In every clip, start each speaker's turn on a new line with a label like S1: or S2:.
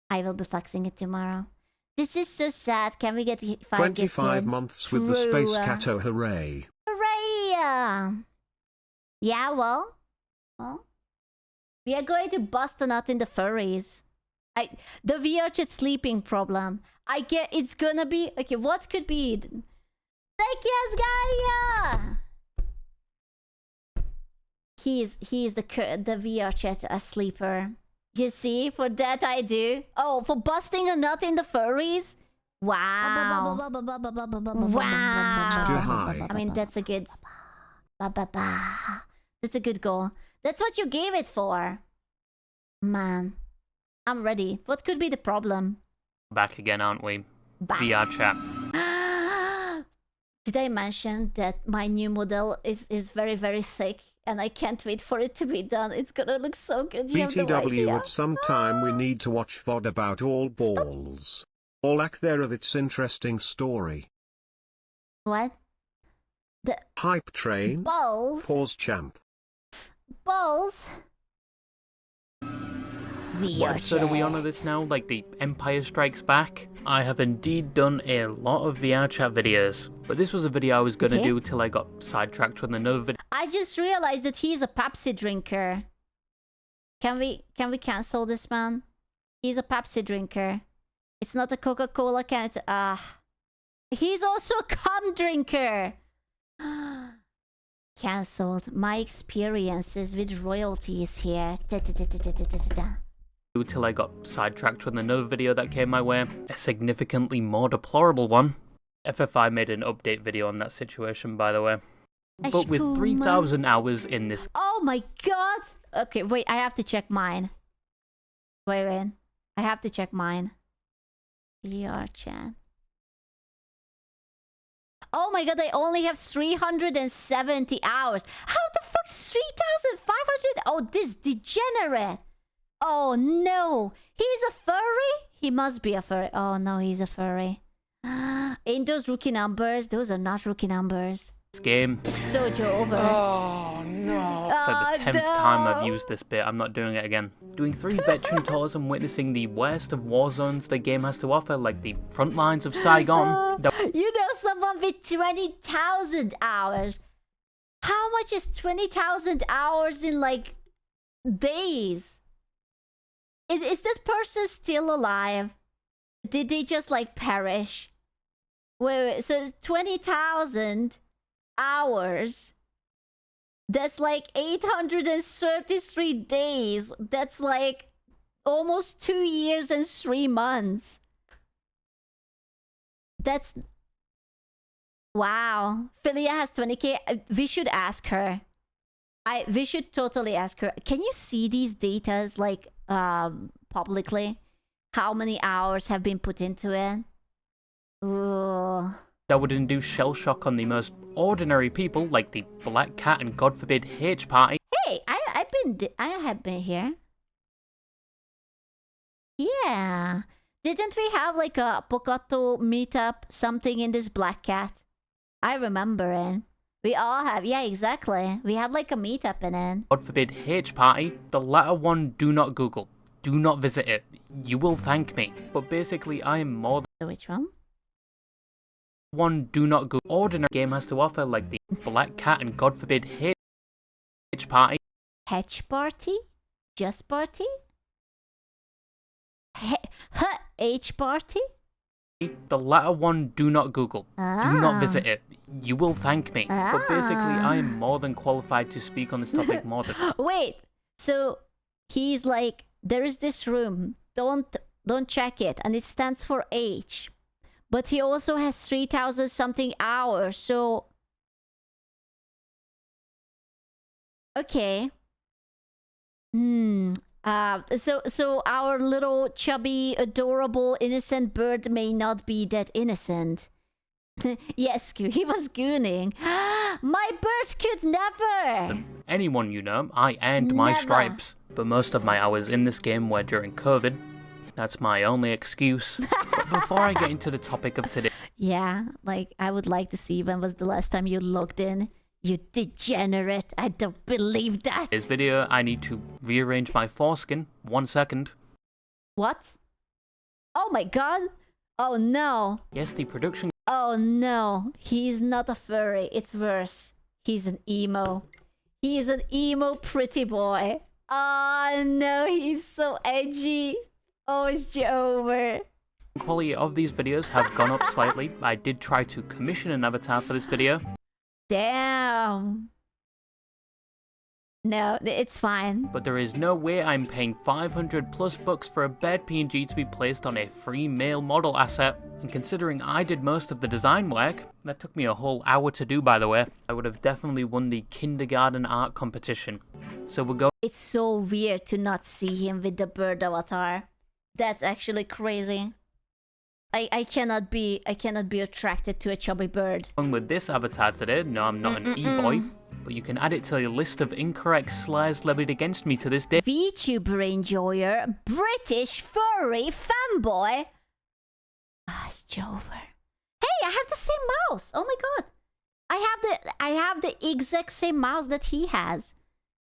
S1: I will be flexing it tomorrow. This is so sad. Can we get
S2: 25 months with the space cat, oh hooray.
S1: Hooray! Yeah, well, we are going to bust a nut in the furries. The Vrchat sleeping problem. I get it's gonna be okay. What could be? Thank you, Gaia. He is the Vrchat sleeper. You see, for that I do. Oh, for busting a nut in the furries. Wow. Wow. I mean, that's a good. That's a good goal. That's what you gave it for. Man, I'm ready. What could be the problem?
S3: Back again, aren't we?
S1: Back.
S3: Vrchat.
S1: Did I mention that my new model is very, very thick? And I can't wait for it to be done. It's gonna look so good. You
S2: BTW, at some time we need to watch VOD about all balls. Or lack there of its interesting story.
S1: What? The
S2: hype train?
S1: Balls?
S2: Pause champ.
S1: Balls?
S3: What episode are we on of this now? Like the Empire Strikes Back? I have indeed done a lot of Vrchat videos, but this was a video I was gonna do till I got sidetracked with another video.
S1: I just realized that he's a Pepsi drinker. Can we cancel this man? He's a Pepsi drinker. It's not a Coca-Cola can. He's also a cum drinker. Cancelled. My experiences with royalties here.
S3: Till I got sidetracked with another video that came my way, a significantly more deplorable one. FFI made an update video on that situation, by the way. But with 3,000 hours in this...
S1: Oh my god! Okay, wait, I have to check mine. Wait. I have to check mine. Vrchat. Oh my god, I only have 370 hours. How the fuck's 3,500? Oh, this degenerate. Oh no, he's a furry? He must be a furry. Oh no, he's a furry. Ain't those rookie numbers? Those are not rookie numbers.
S3: This game.
S1: Sojo over.
S3: Oh no. It's like the 10th time I've used this bit. I'm not doing it again. Doing 3 veteran tours and witnessing the worst of war zones the game has to offer, like the front lines of Saigon.
S1: You know someone with 20,000 hours. How much is 20,000 hours in like days? Is this person still alive? Did they just like perish? Wait, so 20,000 hours. That's like 833 days. That's like almost 2 years and 3 months. That's... Wow. Philia has 20k. We should ask her. We should totally ask her. Can you see these datas like publicly? How many hours have been put into it? Ooh.
S3: That would induce shell shock on the most ordinary people, like the Black Cat and God forbid H Party.
S1: Hey, I have been here. Yeah. Didn't we have like a Pocato meetup, something in this Black Cat? I remember it. We all have, yeah, exactly. We had like a meetup in it.
S3: God forbid H Party. The latter one, do not Google. Do not visit it. You will thank me. But basically, I am more than...
S1: Which one?
S3: One, do not Google. Ordinary game has to offer, like the Black Cat and God forbid H Party.
S1: Hedge party? Just party? H party?
S3: The latter one, do not Google. Do not visit it. You will thank me. But basically, I am more than qualified to speak on this topic more than...
S1: Wait, so he's like, there is this room. Don't check it. And it stands for H. But he also has 3,000 something hours, so... Okay. So our little chubby, adorable, innocent bird may not be that innocent. Yes, he was gooning. My bird could never!
S3: Anyone you know, I earned my stripes. But most of my hours in this game were during COVID. That's my only excuse. But before I get into the topic of today...
S1: Yeah, like, I would like to see when was the last time you logged in. You degenerate. I don't believe that.
S3: This video, I need to rearrange my foreskin. 1 second.
S1: What? Oh my god. Oh no.
S3: Yes, the production
S1: Oh no. He's not a furry. It's worse. He's an emo. He's an emo pretty boy. Oh no, he's so edgy. Oh, it's over.
S3: quality of these videos have gone up slightly. I did try to commission an avatar for this video.
S1: Damn. No, it's fine.
S3: But there is no way I'm paying 500 plus bucks for a bed PNG to be placed on a free male model asset. And considering I did most of the design work, that took me a whole hour to do by the way, I would have definitely won the kindergarten art competition. So we'll go.
S1: It's so weird to not see him with the bird avatar. That's actually crazy. I cannot be attracted to a chubby bird.
S3: With this avatar today. No, I'm not an e-boy, but you can add it to your list of incorrect slurs levied against me to this day.
S1: VTuber enjoyer, British furry fanboy. Ah, it's Jover. Hey, I have the same mouse. Oh my god. I have the exact same mouse that he has.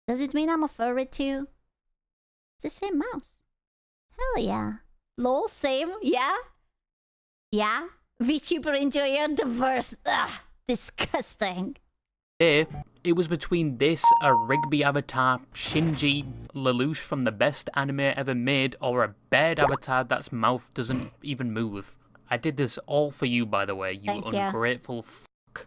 S1: Does it mean I'm a furry too? It's the same mouse. Hell yeah. Lol, same, yeah? Yeah? VTuber enjoyer, the worst. Ugh, disgusting.
S3: It was between this, a Rigby avatar, Shinji, Lelouch from the best anime ever made, or a bird avatar that's mouth doesn't even move. I did this all for you, by the way, you
S1: Thank
S3: ungrateful fuck.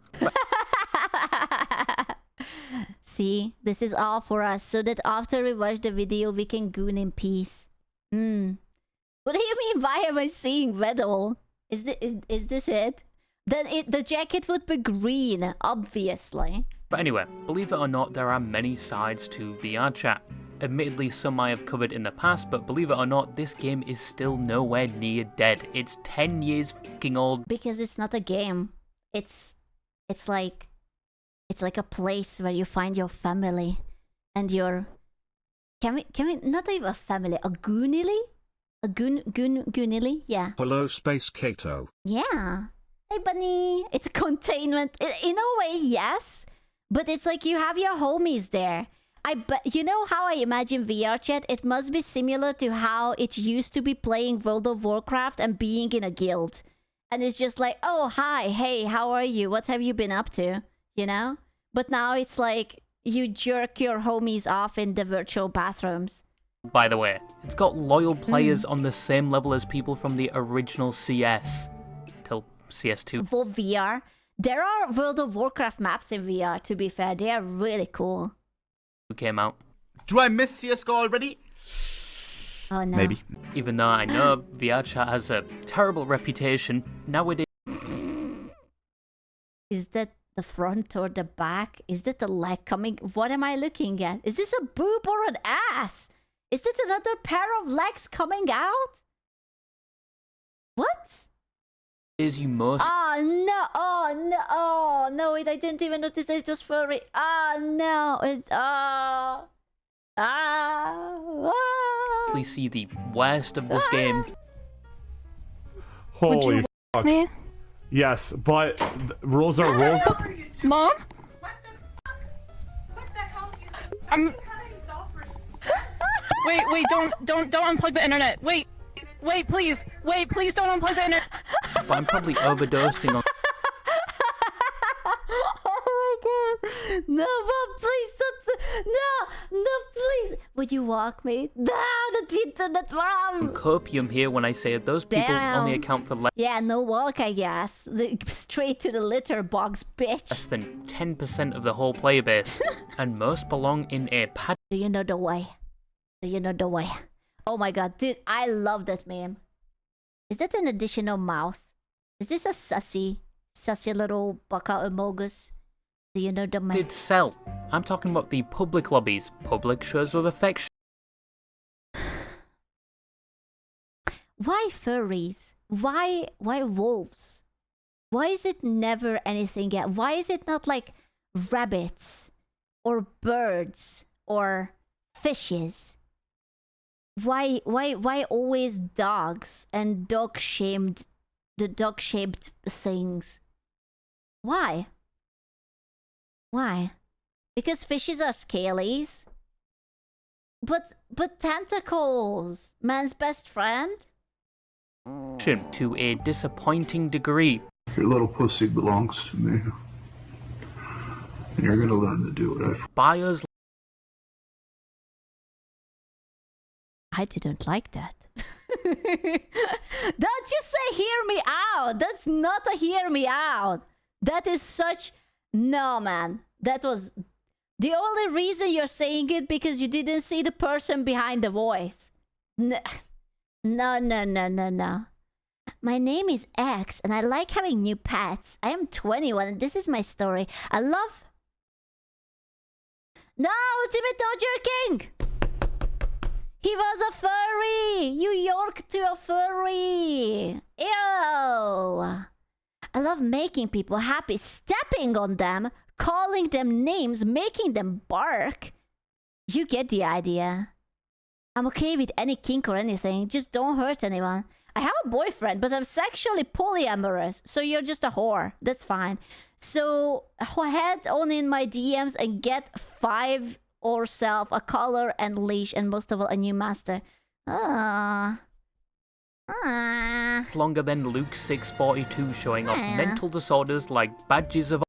S1: See, this is all for us, so that after we watch the video, we can goon in peace. What do you mean, why am I seeing Vedal? Is this it? Then the jacket would be green, obviously.
S3: But anyway, believe it or not, there are many sides to Vrchat. Admittedly, some I have covered in the past, but believe it or not, this game is still nowhere near dead. It's 10 years fucking old.
S1: Because it's not a game. It's like a place where you find your family and your can we not even a family, a goonily? A goonily? Yeah.
S2: Hello Space Kato.
S1: Yeah. Hey bunny. It's a containment. In a way, yes. But it's like you have your homies there. You know how I imagine Vrchat? It must be similar to how it used to be playing World of Warcraft and being in a guild. And it's just like, oh, hi, hey, how are you? What have you been up to? You know? But now it's like you jerk your homies off in the virtual bathrooms.
S3: By the way, it's got loyal players on the same level as people from the original CS. Till CS2.
S1: For VR, there are World of Warcraft maps in VR, to be fair. They are really cool.
S3: Who came out?
S4: Do I miss CSGO already?
S1: Oh no.
S4: Maybe.
S3: Even though I know Vrchat has a terrible reputation, nowadays.
S1: Is that the front or the back? Is that the leg coming? What am I looking at? Is this a boob or an ass? Is that another pair of legs coming out? What?
S3: Is you most.
S1: Oh no! Oh no! Oh no! Wait, I didn't even notice that it was furry. Oh no! It's
S3: We see the worst of this game.
S5: Holy fuck.
S6: Me?
S5: Yes, but rules are rules.
S6: Mom?
S7: What the hell
S6: I'm... Wait, don't unplug the internet. Wait, please. Wait, please don't unplug the internet.
S3: But I'm probably overdosing on.
S1: Oh my god! No, Mom, please don't! No, please! Would you walk me? No, the internet, Mom!
S3: Copium here when I say it. Those people only account for
S1: Yeah, no walk, I guess. Straight to the litter box, bitch.
S3: less than 10% of the whole player base, and most belong in a pad.
S1: Do you know the way? Do you know the way? Oh my god, dude, I love that meme. Is that an additional mouth? Is this a sussy little baka amogus? Do you know the meme?
S3: Did sell. I'm talking about the public lobbies, public shows of affection.
S1: Why furries? Why wolves? Why is it never anything else? Why is it not like rabbits or birds or fishes? Why always dogs and dog-shaped things? Why? Why? Because fishes are scalies? But tentacles, man's best friend?
S3: to a disappointing degree.
S8: Your little pussy belongs to me. And you're gonna learn to do it.
S3: Buyers
S1: I didn't like that. Don't you say hear me out. That's not a hear me out. That is such... No, man. That was... The only reason you're saying it because you didn't see the person behind the voice. No, no, no, no, no. My name is X and I like having new pets. I am 21 and this is my story. I love... No, Ultimate Dodger King! He was a furry! You yorked to a furry! Ew! I love making people happy, stepping on them, calling them names, making them bark. You get the idea. I'm okay with any kink or anything, just don't hurt anyone. I have a boyfriend, but I'm sexually polyamorous, so you're just a whore. That's fine. So, head on in my DMs and get 5 or self, a collar and leash, and most of all, a new master.
S3: longer than Luke 642 showing off mental disorders like badges of...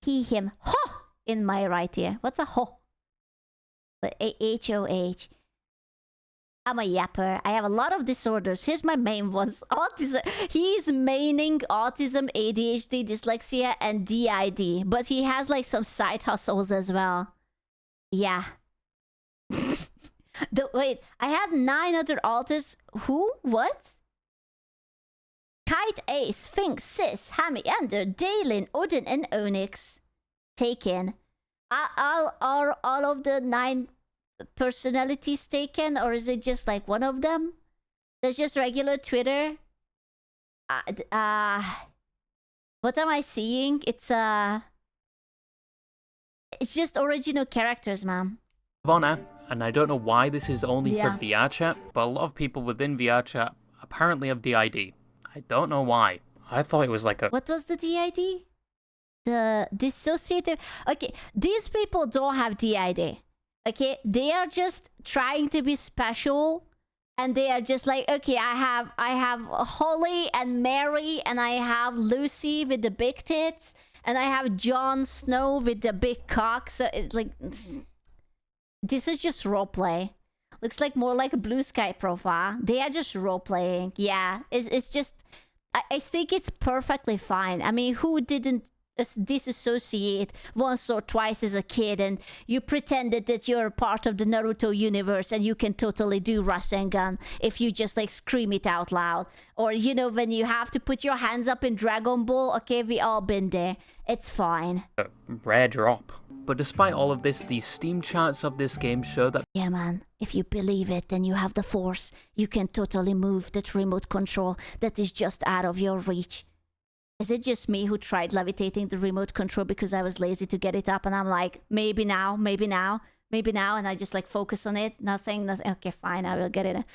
S1: He, him, ho! In my right ear. What's a ho? But H-O-H. I'm a yapper. I have a lot of disorders. Here's my main ones. Autism. He's maining autism, ADHD, dyslexia, and DID. But he has like some side hustles as well. Yeah. Wait, I had 9 other autists. Who? What? Kite, Ace, Sphinx, Sis, Hammy, Ender, Daylin, Odin, and Onyx. Taken. Are all of the 9 personalities taken, or is it just like one of them? There's just regular Twitter. What am I seeing? It's just original characters, man.
S3: Honor, and I don't know why this is only for Vrchat, but a lot of people within Vrchat apparently have DID. I don't know why. I thought it was like a...
S1: What was the DID? The dissociative... Okay, these people don't have DID. Okay, they are just trying to be special, and they are just like, okay, I have Holly and Mary, and I have Lucy with the big tits, and I have Jon Snow with the big cock. So it's like, this is just roleplay. Looks like more like a Blue Sky profile. They are just roleplaying. Yeah, it's just, I think it's perfectly fine. I mean, who didn't disassociate once or twice as a kid, and you pretended that you're part of the Naruto universe and you can totally do Rasengan if you just like scream it out loud, or you know, when you have to put your hands up in Dragon Ball. Okay, we all been there. It's fine.
S3: Rare drop. But despite all of this, the Steam charts of this game show that...
S1: Yeah, man, if you believe it and you have the force, you can totally move that remote control that is just out of your reach. Is it just me who tried levitating the remote control because I was lazy to get it up, and I'm like, maybe now, maybe now, maybe now, and I just like focus on it? Nothing. Okay, fine, I will get it.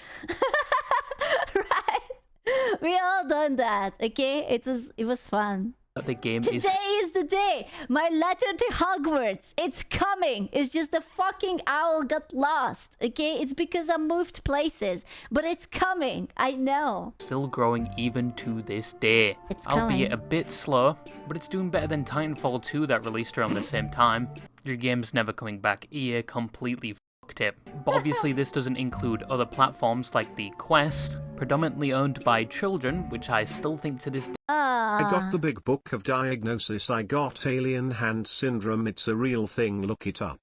S1: Right? We all done that, okay? It was fun.
S3: The game
S1: Today is the day. My letter to Hogwarts. It's coming. It's just the fucking owl got lost. Okay? It's because I moved places. But it's coming. I know.
S3: Still growing even to this day.
S1: It's coming.
S3: Albeit a bit slow, but it's doing better than Titanfall 2 that released around the same time. Your game's never coming back. EA completely fucked it. But obviously this doesn't include other platforms like the Quest, predominantly owned by children, which I still think to this day.
S2: I got the big book of diagnosis. I got alien hand syndrome. It's a real thing. Look it up.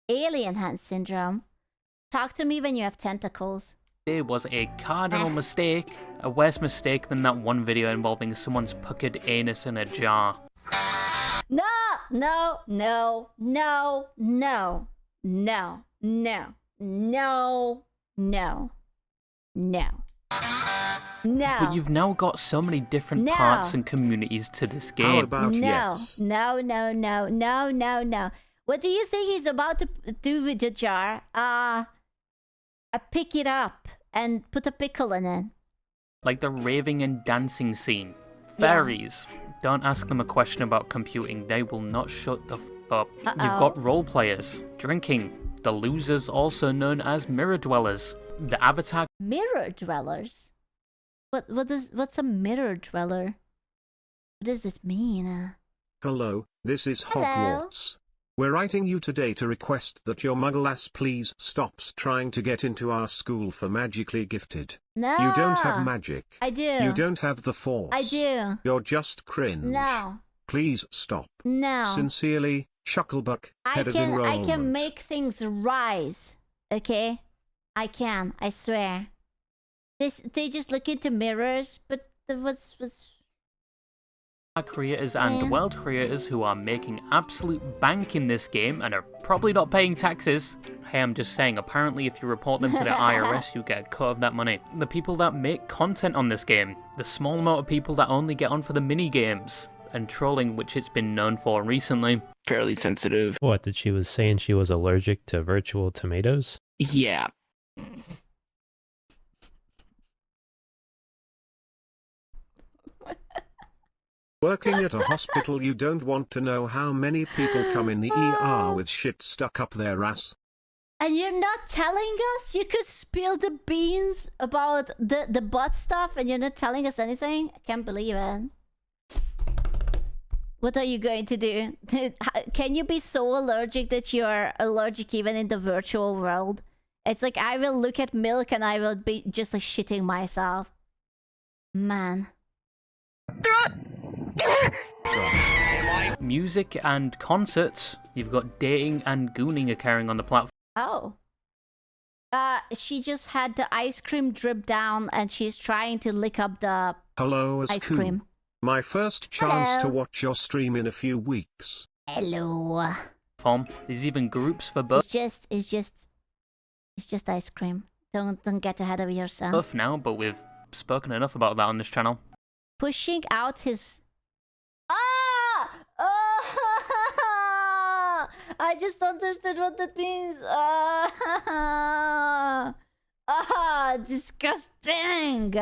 S1: Alien hand syndrome. Talk to me when you have tentacles.
S3: It was a cardinal mistake. A worse mistake than that one video involving someone's puckered anus in a jar.
S1: No, no, no, no, no, no, no, no, no, no. No.
S3: But you've now got so many different parts and communities to this game.
S2: How about
S1: no,
S2: yes?
S1: no, no, no, no, no, no. What do you think he's about to do with the jar? I pick it up and put a pickle in it.
S3: Like the raving and dancing scene. Fairies. Don't ask them a question about computing. They will not shut the f up. You've got role players. Drinking. The losers, also known as mirror dwellers. The avatar...
S1: Mirror dwellers? what's a mirror dweller? What does it mean?
S2: Hello, this is
S1: Hello.
S2: Hogwarts. We're writing you today to request that your muggle ass please stops trying to get into our school for magically gifted.
S1: No.
S2: You don't have magic.
S1: I do.
S2: You don't have the force.
S1: I do.
S2: You're just cringe.
S1: No.
S2: Please stop.
S1: No.
S2: Sincerely, Chucklebuck, head of enrollment.
S1: I can make things rise. Okay? I can. I swear. They just look into mirrors, but there was
S3: creators and world creators who are making absolute bank in this game and are probably not paying taxes. Hey, I'm just saying, apparently if you report them to the IRS, you get a cut of that money. The people that make content on this game, the small amount of people that only get on for the mini games, and trolling, which it's been known for recently.
S9: Fairly sensitive.
S10: What, that she was saying she was allergic to virtual tomatoes?
S9: Yeah.
S2: Working at a hospital, you don't want to know how many people come in the ER with shit stuck up their ass.
S1: And you're not telling us? You could spill the beans about the butt stuff and you're not telling us anything? I can't believe it. What are you going to do? Can you be so allergic that you're allergic even in the virtual world? It's like I will look at milk and I will be just like shitting myself. Man.
S3: Music and concerts. You've got dating and gooning occurring on the platform.
S1: Oh. She just had the ice cream drip down and she's trying to lick up the
S2: Hello,
S1: ice cream.
S2: My first chance
S1: Hello.
S2: to watch your stream in a few weeks.
S1: Hello.
S3: There's even groups for both.
S1: It's just ice cream. Don't get ahead of yourself.
S3: Both now, but we've spoken enough about that on this channel.
S1: Pushing out his... I just understood what that means. Disgusting.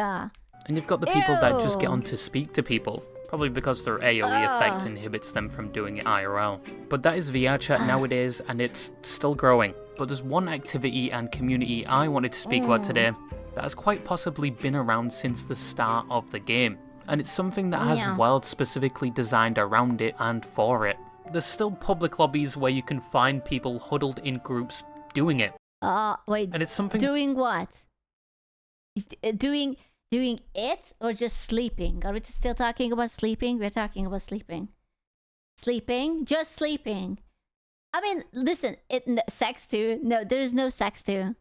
S3: And you've got the people that just get
S1: Ew.
S3: on to speak to people, probably because their AoE effect inhibits them from doing it IRL. But that is Vrchat nowadays, and it's still growing. But there's one activity and community I wanted to speak about today that has quite possibly been around since the start of the game. And it's something that has worlds specifically designed around it and for it. There's still public lobbies where you can find people huddled in groups doing it.
S1: Wait.
S3: And it's something...
S1: Doing what? Doing it or just sleeping? Are we still talking about sleeping? We're talking about sleeping. Sleeping? Just sleeping. I mean, listen, sex too. No, there is no sex too.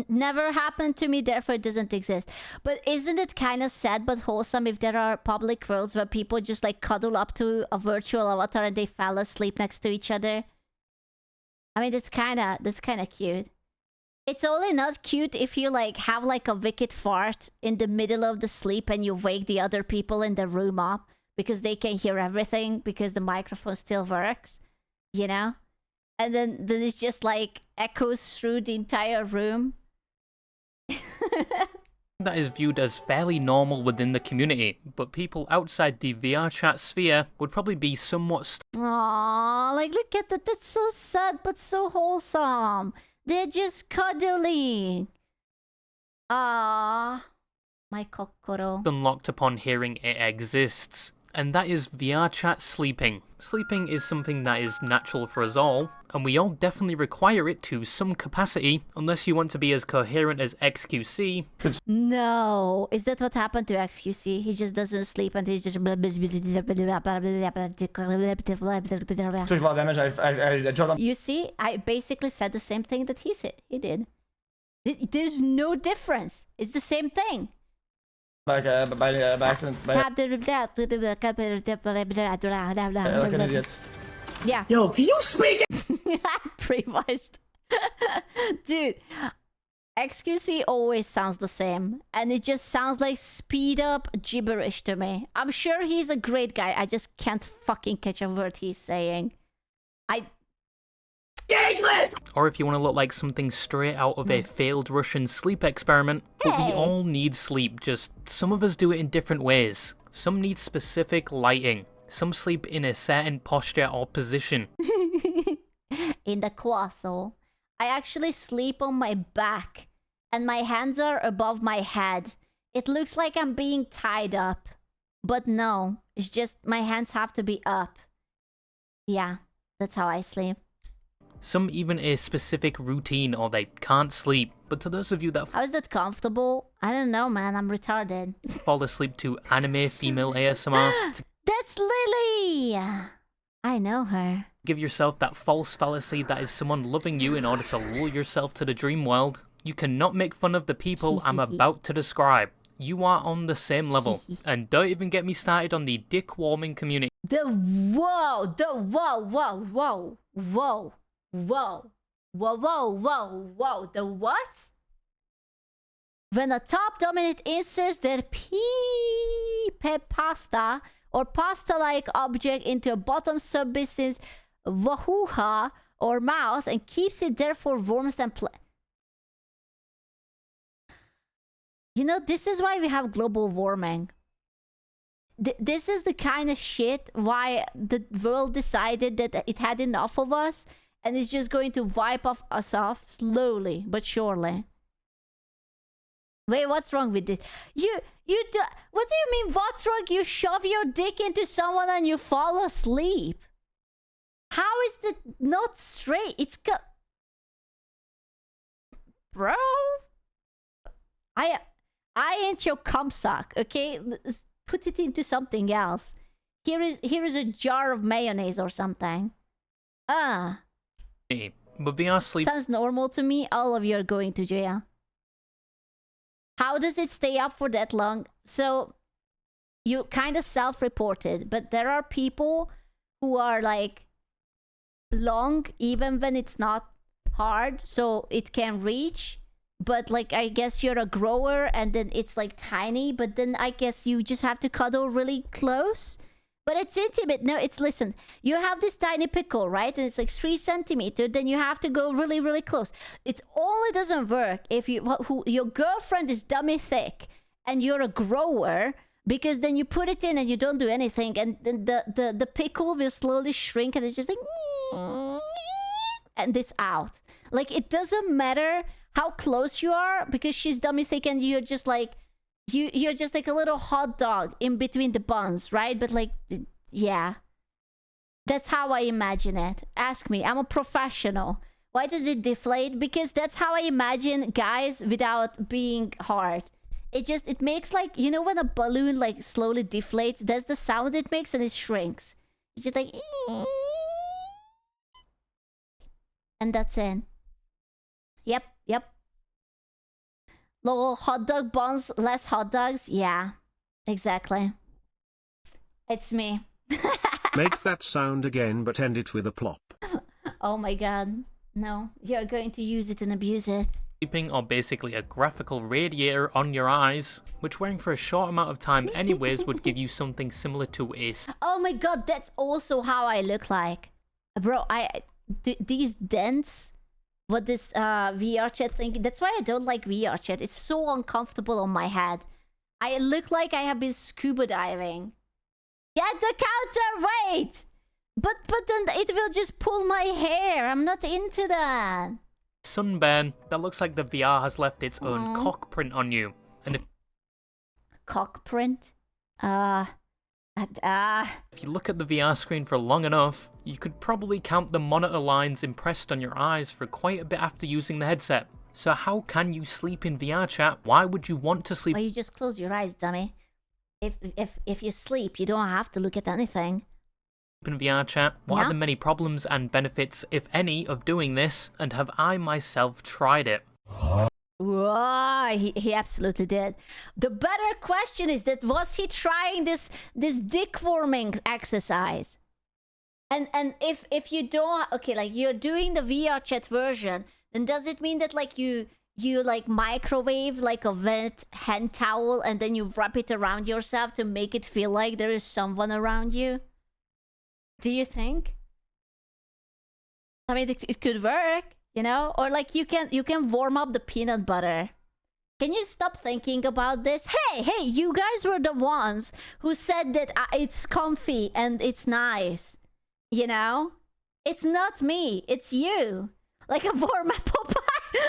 S1: Never happened to me, therefore it doesn't exist. But isn't it kind of sad but wholesome if there are public worlds where people just like cuddle up to a virtual avatar and they fall asleep next to each other? I mean, that's kind of cute. It's only not cute if you like have like a wicked fart in the middle of the sleep and you wake the other people in the room up because they can hear everything because the microphone still works, you know? And then it's just like echoes through the entire room.
S3: That is viewed as fairly normal within the community, but people outside the Vrchat sphere would probably be somewhat
S1: Aww, like look at that. That's so sad but so wholesome. They're just cuddling. Ah, my kokoro.
S3: unlocked upon hearing it exists. And that is Vrchat sleeping. Sleeping is something that is natural for us all, and we all definitely require it to some capacity, unless you want to be as coherent as XQC.
S1: No, is that what happened to XQC? He just doesn't sleep and he's just...
S4: Took a lot of damage. I dropped on.
S1: You see, I basically said the same thing that he said. He did. There's no difference. It's the same thing.
S4: Like by accident. Like an idiot.
S1: Yeah.
S9: Yo, can you speak?
S1: Pretty much. Dude, XQC always sounds the same. And it just sounds like speed up gibberish to me. I'm sure he's a great guy. I just can't fucking catch a word he's saying.
S3: Or if you want to look like something straight out of a failed Russian sleep experiment. But we all need sleep, just some of us do it in different ways. Some need specific lighting. Some sleep in a certain posture or position.
S1: In the croissant. I actually sleep on my back. And my hands are above my head. It looks like I'm being tied up. But no, it's just my hands have to be up. Yeah, that's how I sleep.
S3: Some even a specific routine or they can't sleep. But to those of you that
S1: How is that comfortable? I don't know, man. I'm retarded.
S3: fall asleep to anime female ASMR, to
S1: That's Lily! I know her.
S3: give yourself that false fallacy that is someone loving you in order to lull yourself to the dream world, you cannot make fun of the people I'm about to describe. You are on the same level. And don't even get me started on the dick warming community.
S1: The whoa, the what? When a top dominant inserts their pasta or pasta-like object into a bottom subsistence wahuha or mouth and keeps it there for warmth and You know, this is why we have global warming. This is the kind of shit why the world decided that it had enough of us and it's just going to wipe us off slowly but surely. Wait, what's wrong with this? What do you mean, what's wrong? You shove your dick into someone and you fall asleep. How is that not straight? It's Bro? I ain't your cum sock, okay? Put it into something else. Here is a jar of mayonnaise or something.
S3: But VR sleep
S1: Sounds normal to me. All of you are going to jail. How does it stay up for that long? So, you kind of self-reported, but there are people who are like long even when it's not hard, so it can reach. But like, I guess you're a grower and then it's like tiny, but then I guess you just have to cuddle really close. But it's intimate. No, listen, you have this tiny pickle, right? And it's like 3 centimeters, then you have to go really, really close. It only doesn't work if your girlfriend is dummy thick and you're a grower, because then you put it in and you don't do anything, and then the pickle will slowly shrink and it's just like, and it's out. Like, it doesn't matter how close you are, because she's dummy thick and you're just like, you're just like a little hot dog in between the buns, right? But like, yeah. That's how I imagine it. Ask me, I'm a professional. Why does it deflate? Because that's how I imagine guys without being hard. It makes like, you know when a balloon like slowly deflates? That's the sound it makes and it shrinks. It's just like, and that's it. Yep. Little hot dog buns, less hot dogs. Yeah, exactly. It's me.
S2: Make that sound again, but end it with a plop.
S1: Oh my god. No, you're going to use it and abuse it.
S3: Sleeping or basically a graphical radiator on your eyes, which wearing for a short amount of time anyways would give you something similar to a...
S1: Oh my god, that's also how I look like. Bro, these dents... What this Vrchat thing... That's why I don't like Vrchat. It's so uncomfortable on my head. I look like I have been scuba diving. Get the counterweight! But then it will just pull my hair. I'm not into that.
S3: Sunburn that looks like the VR has left its own cock print on you. And if...
S1: Cock print?
S3: If you look at the VR screen for long enough, you could probably count the monitor lines impressed on your eyes for quite a bit after using the headset. So how can you sleep in VR chat? Why would you want to sleep?
S1: Well, you just close your eyes, dummy. If you sleep, you don't have to look at anything.
S3: In VR chat, what are the many problems and benefits, if any, of doing this? And have I myself tried it?
S1: Whoa, he absolutely did. The better question is that, was he trying this dick forming exercise? And if you don't, okay, like you're doing the VR chat version, then does it mean that like you like microwave like a wet hand towel and then you wrap it around yourself to make it feel like there is someone around you? Do you think? I mean, it could work. You know, or like you can warm up the peanut butter. Can you stop thinking about this? Hey, you guys were the ones who said that it's comfy and it's nice. You know, it's not me, it's you. Like a warm apple pie.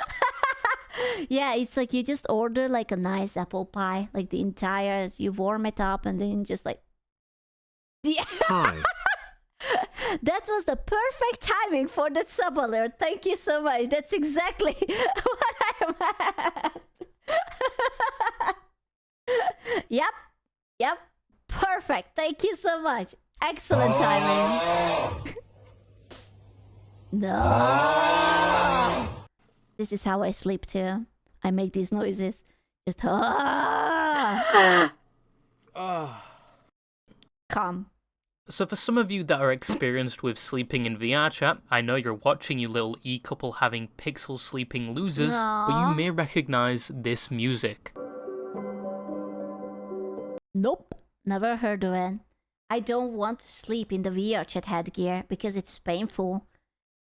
S1: Yeah, it's like you just order like a nice apple pie, like the entire, you warm it up and then just like... Yeah.
S2: Hi.
S1: That was the perfect timing for the sub alert. Thank you so much. That's exactly what I meant. Yep. Perfect. Thank you so much. Excellent timing. No. This is how I sleep too. I make these noises. Just Calm.
S3: So for some of you that are experienced with sleeping in Vrchat, I know you're watching, you little e-couple having pixel sleeping losers, but you may recognize this music.
S1: Nope. Never heard of it. I don't want to sleep in the Vrchat headgear because it's painful.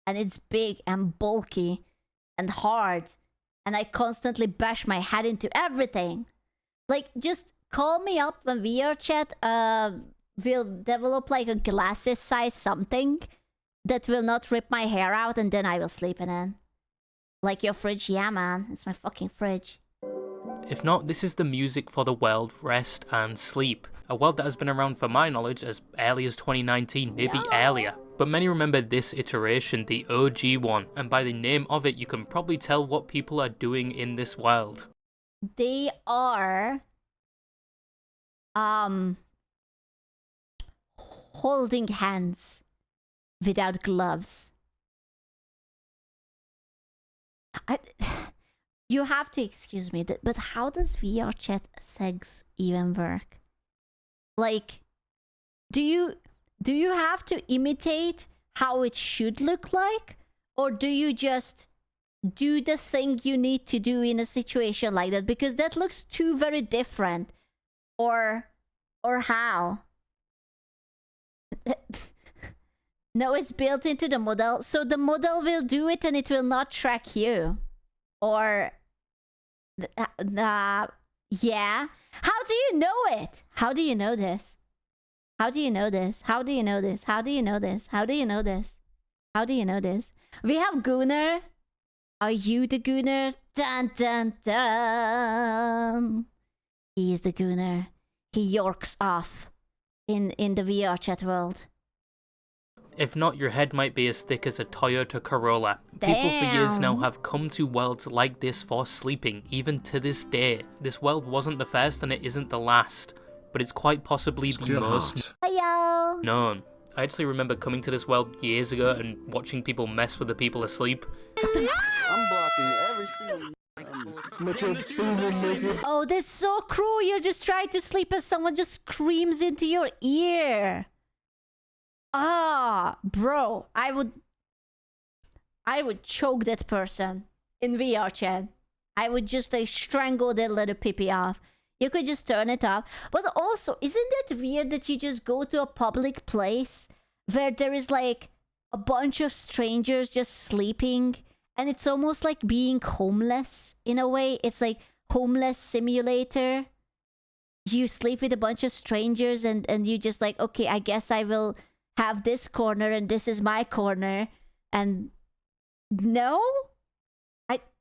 S1: And it's big and bulky and hard. And I constantly bash my head into everything. Like, just call me up when Vrchat will develop like a glasses size something that will not rip my hair out, and then I will sleep in it. Like your fridge, yeah man, it's my fucking fridge.
S3: If not, this is the music for the world Rest and Sleep, a world that has been around for my knowledge as early as 2019, maybe earlier. But many remember this iteration, the OG one, and by the name of it you can probably tell what people are doing in this world.
S1: They are holding hands without gloves. You have to excuse me, but how does Vrchat sex even work? Like, do you have to imitate how it should look like? Or do you just do the thing you need to do in a situation like that? Because that looks too very different. Or how? No, it's built into the model. So the model will do it and it will not track you. Or... yeah. How do you know it? How do you know this? How do you know this? How do you know this? How do you know this? How do you know this? How do you know this? We have Gunnar. Are you the Gunnar? Dun dun dun. He is the Gunnar. He yorks off in the Vrchat world.
S3: If not, your head might be as thick as a Toyota Corolla. People for years now have come to worlds like this for sleeping, even to this day. This world wasn't the first and it isn't the last, but it's quite possibly the most known. I actually remember coming to this world years ago and watching people mess with the people asleep.
S11: I'm blocking every single...
S1: Oh, that's so cruel. You're just trying to sleep and someone just screams into your ear. Ah, bro, I would choke that person in Vrchat. I would just like strangle their little pee off. You could just turn it off. But also, isn't that weird that you just go to a public place where there is like a bunch of strangers just sleeping, and it's almost like being homeless in a way? It's like homeless simulator. You sleep with a bunch of strangers and you just like, okay, I guess I will have this corner and this is my corner. And no,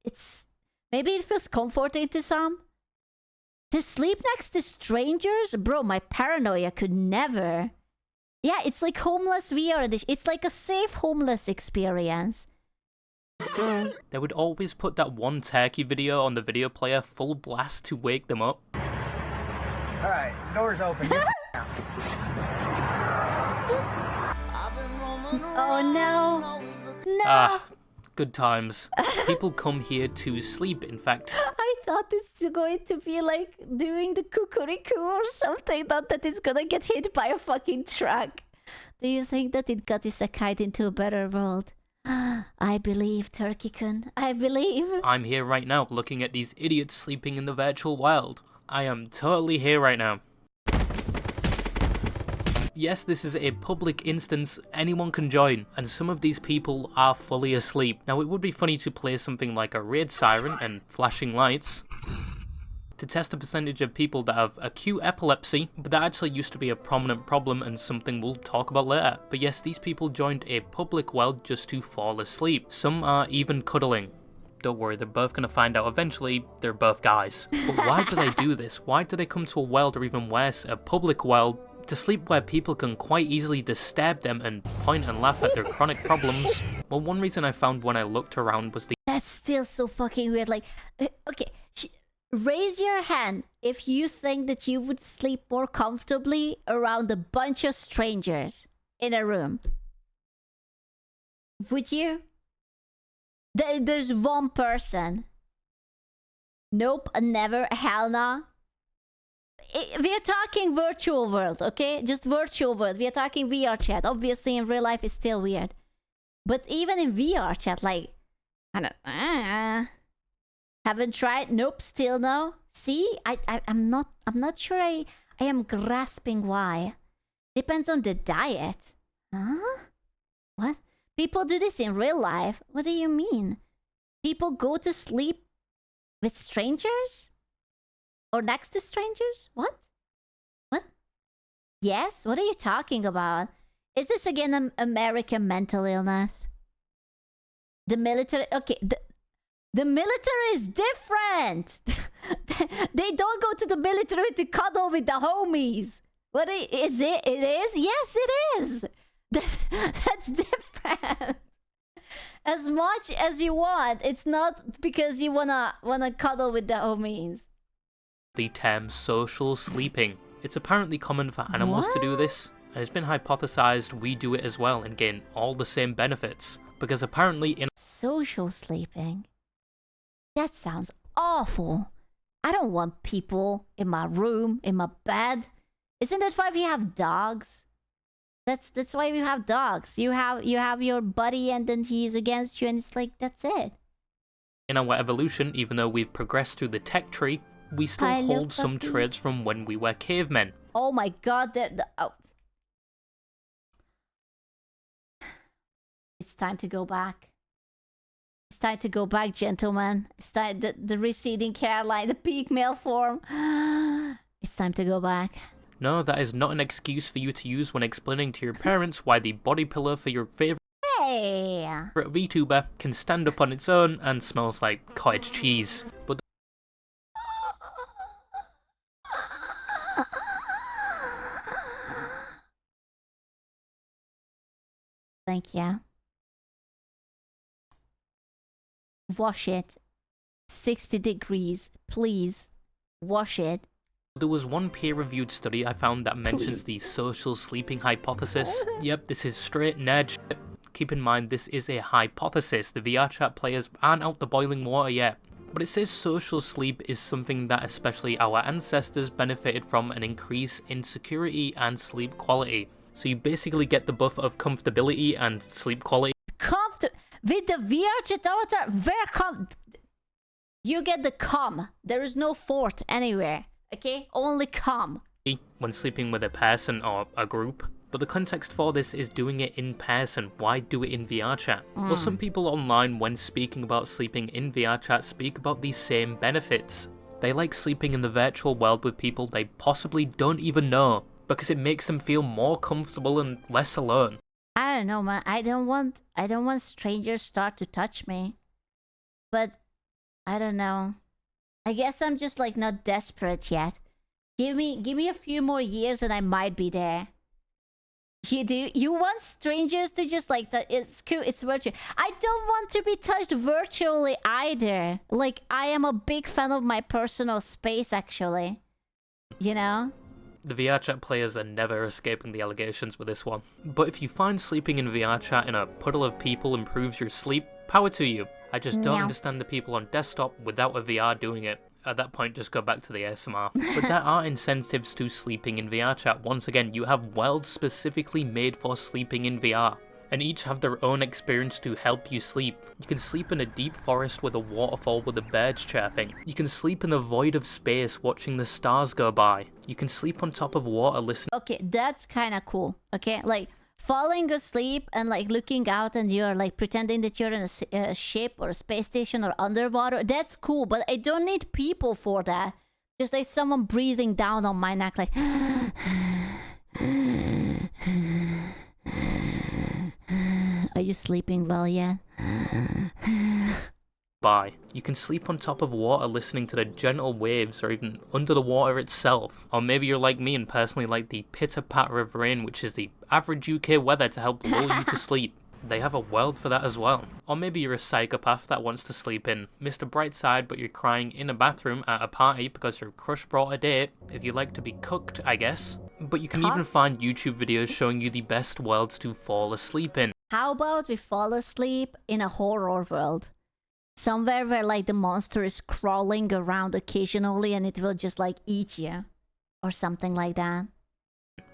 S1: it's maybe it feels comforting to some. To sleep next to strangers, bro, my paranoia could never. Yeah, it's like homeless VR. It's like a safe homeless experience.
S3: They would always put that one turkey video on the video player full blast to wake them up.
S11: Alright, door's open.
S1: Oh no. No.
S3: Ah, good times. People come here to sleep, in fact.
S1: I thought it's going to be like doing the cuckoo or something, not that it's gonna get hit by a fucking truck. Do you think that it got isekai'd into a better world? I believe, Turkey-kun. I believe.
S3: I'm here right now, looking at these idiots sleeping in the virtual world. I am totally here right now. Yes, this is a public instance, anyone can join, and some of these people are fully asleep. Now, it would be funny to play something like a raid siren and flashing lights to test the percentage of people that have acute epilepsy, but that actually used to be a prominent problem and something we'll talk about later. But yes, these people joined a public world just to fall asleep. Some are even cuddling. don't worry, they're both gonna find out eventually they're both guys. But why do they do this? Why do they come to a world, or even worse, a public world, to sleep where people can quite easily disturb them and point and laugh at their chronic problems? Well, one reason I found when I looked around was the...
S1: That's still so fucking weird. Like, okay, raise your hand if you think that you would sleep more comfortably around a bunch of strangers in a room. Would you? There's one person. Nope, never, hell no. We're talking virtual world, okay? Just virtual world. We're talking VR chat. Obviously, in real life, it's still weird. But even in VR chat, like, I don't. Haven't tried. Nope, still no. See, I'm not sure. I am grasping why. Depends on the diet. Huh? What? People do this in real life. What do you mean? People go to sleep with strangers? Or next to strangers? What? What? Yes? What are you talking about? Is this again an American mental illness? The military... Okay, the military is different! They don't go to the military to cuddle with the homies! What is it? It is? Yes, it is! That's different! As much as you want, it's not because you wanna cuddle with the homies.
S3: The term social sleeping. It's apparently common for animals to do this, and it's been hypothesized we do it as well and gain all the same benefits, because apparently in...
S1: Social sleeping? That sounds awful. I don't want people in my room, in my bed. Isn't that why we have dogs? That's why we have dogs. You have your buddy and then he's against you and it's like, that's it.
S3: In our evolution, even though we've progressed through the tech tree, we still hold some traits from when we were cavemen.
S1: Oh my god, It's time to go back. It's time to go back, gentlemen. It's time, the receding hairline, the peak male form. It's time to go back.
S3: No, that is not an excuse for you to use when explaining to your parents why the body pillow for your favorite Vtuber can stand up on its own and smells like cottage cheese. But
S1: thank you. Wash it. 60 degrees. Please. Wash it.
S3: there was one peer-reviewed study I found that mentions the social sleeping hypothesis. Yep, this is straight nerd shit. Keep in mind, this is a hypothesis. The VRchat players aren't out the boiling water yet. But it says social sleep is something that especially our ancestors benefited from an increase in security and sleep quality. So you basically get the buff of comfortability and sleep quality.
S1: With the VRchat avatar, you get the calm. There is no fort anywhere, okay? Only calm.
S3: When sleeping with a person or a group. But the context for this is doing it in person. Why do it in VRchat? Well, some people online, when speaking about sleeping in VRchat, speak about these same benefits. They like sleeping in the virtual world with people they possibly don't even know, because it makes them feel more comfortable and less alone.
S1: I don't know, man. I don't want strangers start to touch me. But I don't know. I guess I'm just like not desperate yet. Give me a few more years and I might be there. You want strangers to just like that? It's cool. It's virtual. I don't want to be touched virtually either. Like, I am a big fan of my personal space, actually. You know?
S3: The VRchat players are never escaping the allegations with this one. But if you find sleeping in VRchat in a puddle of people improves your sleep, power to you. I just don't understand the people on desktop without a VR doing it. At that point, just go back to the ASMR. But there are incentives to sleeping in VRchat. Once again, you have worlds specifically made for sleeping in VR. And each have their own experience to help you sleep. You can sleep in a deep forest with a waterfall with the birds chirping. You can sleep in the void of space watching the stars go by. You can sleep on top of water listening.
S1: Okay, that's kind of cool. Okay, like falling asleep and like looking out and you're like pretending that you're in a ship or a space station or underwater. That's cool, but I don't need people for that. Just like someone breathing down on my neck like... Are you sleeping well yet?
S3: by. You can sleep on top of water listening to the gentle waves or even under the water itself. Or maybe you're like me and personally like the pitter-patter of rain, which is the average UK weather to help lull you to sleep. They have a world for that as well. Or maybe you're a psychopath that wants to sleep in Mr. Brightside, but you're crying in a bathroom at a party because your crush brought a date. If you like to be cooked, I guess. But you can even find YouTube videos showing you the best worlds to fall asleep in.
S1: How about we fall asleep in a horror world? Somewhere where like the monster is crawling around occasionally and it will just like eat you. Or something like that.